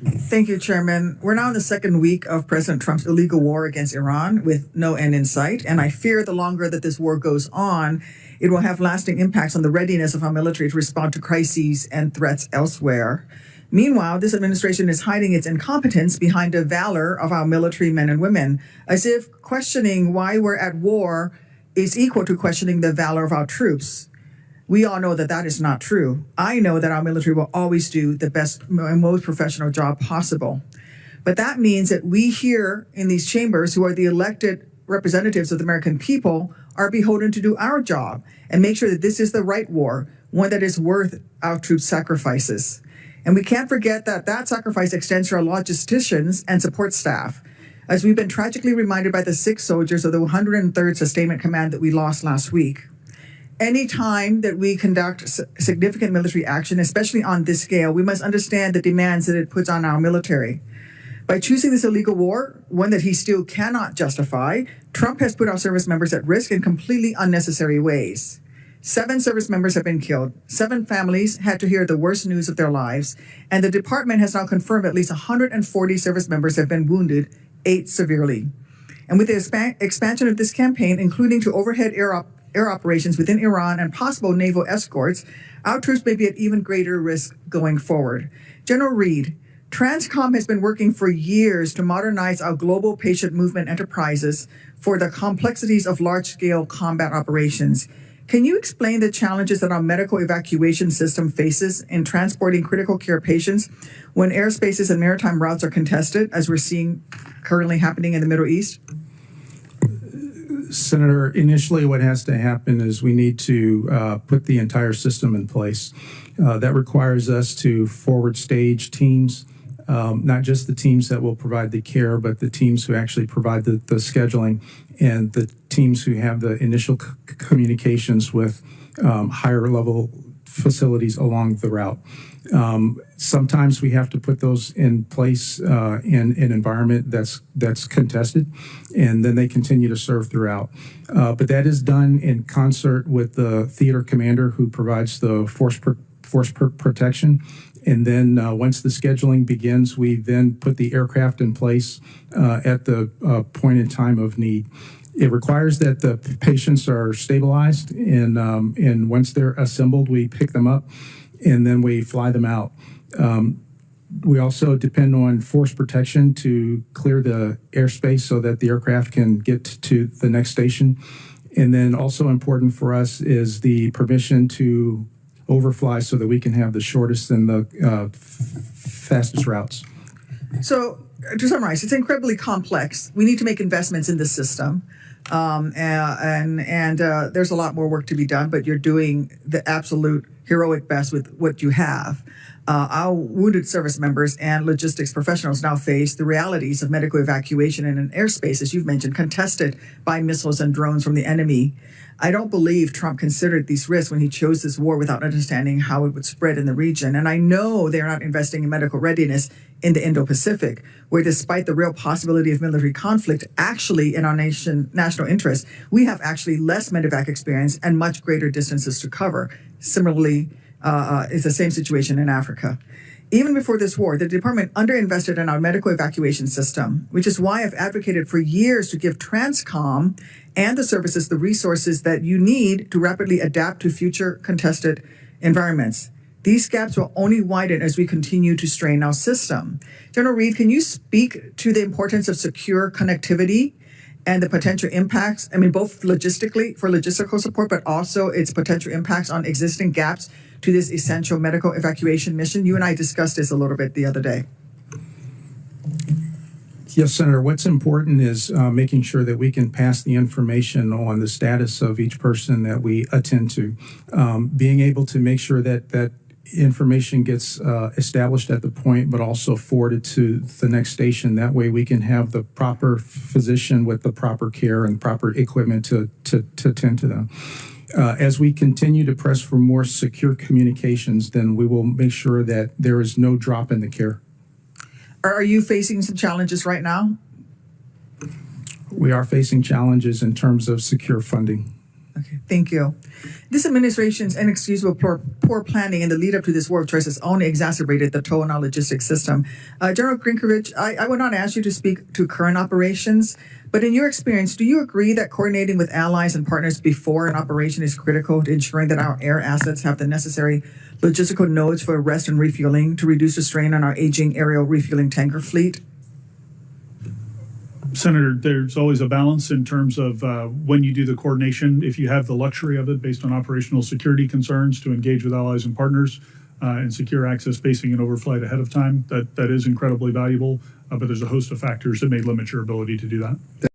Thank you, Chairman. We're now in the second week of President Trump's illegal war against Iran with no end in sight. And I fear the longer that this war goes on, it will have lasting impacts on the readiness of our military to respond to crises and threats elsewhere. Meanwhile, this administration is hiding its incompetence behind the valor of our military men and women, as if questioning why we're at war is equal to questioning the valor of our troops. We all know that that is not true. I know that our military will always do the best and most professional job possible. But that means that we here in these chambers, who are the elected representatives of the American people, are beholden to do our job and make sure that this is the right war, one that is worth our troops' sacrifices. And we can't forget that that sacrifice extends to our logisticians and support staff, as we've been tragically reminded by the 6 soldiers of the 103rd Sustainment Command that we lost last week. Any time that we conduct significant military action, especially on this scale, we must understand the demands that it puts on our military. By choosing this illegal war, one that he still cannot justify, Trump has put our service members at risk in completely unnecessary ways. 7 service members have been killed. 7 families had to hear the worst news of their lives. And the department has now confirmed at least 140 service members have been wounded, 8 severely. And with the expansion of this campaign, including to overhead air operations within Iran and possible naval escorts, our troops may be at even greater risk going forward. General Reed, Transcom has been working for years to modernize our global patient movement enterprises for the complexities of large-scale combat operations. Can you explain the challenges that our medical evacuation system faces in transporting critical care patients when airspaces and maritime routes are contested, as we're seeing currently happening in the Middle East? Senator, initially what has to happen is we need to put the entire system in place. That requires us to forward stage teams, not just the teams that will provide the care, but the teams who actually provide the scheduling and the teams who have the initial communications with higher level facilities along the route. Sometimes we have to put those in place in an environment that's contested, and then they continue to serve throughout. But that is done in concert with the theater commander who provides the force protection. And then once the scheduling begins, we then put the aircraft in place at the point in time of need. It requires that the patients are stabilized, and once they're assembled, we pick them up, and then we fly them out. We also depend on force protection to clear the airspace so that the aircraft can get to the next station. And then also important for us is the permission to overfly so that we can have the shortest and the fastest routes. So to summarize, it's incredibly complex. We need to make investments in the system. And there's a lot more work to be done, but you're doing the absolute heroic best with what you have. Our wounded service members and logistics professionals now face the realities of medical evacuation in an airspace, as you've mentioned, contested by missiles and drones from the enemy. I don't believe Trump considered these risks when he chose this war without understanding how it would spread in the region. And I know they're not investing in medical readiness in the Indo-Pacific, where despite the real possibility of military conflict, actually in our national interest, we have actually less medevac experience and much greater distances to cover. Similarly, it's the same situation in Africa. Even before this war, the department underinvested in our medical evacuation system, which is why I've advocated for years to give Transcom and the services the resources that you need to rapidly adapt to future contested environments. These gaps will only widen as we continue to strain our system. General Reed, can you speak to the importance of secure connectivity and the potential impacts, both logistically for logistical support, but also its potential impacts on existing gaps to this essential medical evacuation mission? You and I discussed this a little bit the other day. Yes, Senator. What's important is making sure that we can pass the information on the status of each person that we attend to. Being able to make sure that information gets established at the point, but also forwarded to the next station. That way we can have the proper physician with the proper care and proper equipment to tend to them. As we continue to press for more secure communications, then we will make sure that there is no drop in the care. Are you facing some challenges right now? We are facing challenges in terms of secure funding. Okay, thank you. This administration's inexcusable poor planning in the lead up to this war of choice has only exacerbated the toll on our logistics system. General Grinkovich, I would not ask you to speak to current operations, but in your experience, do you agree that coordinating with allies and partners before an operation is critical to ensuring that our air assets have the necessary logistical nodes for rest and refueling to reduce the strain on our aging aerial refueling tanker fleet? Senator, there's always a balance in terms of when you do the coordination. If you have the luxury of it based on operational security concerns to engage with allies and partners and secure access, basing, and overflight ahead of time, that is incredibly valuable. But there's a host of factors that may limit your ability to do that.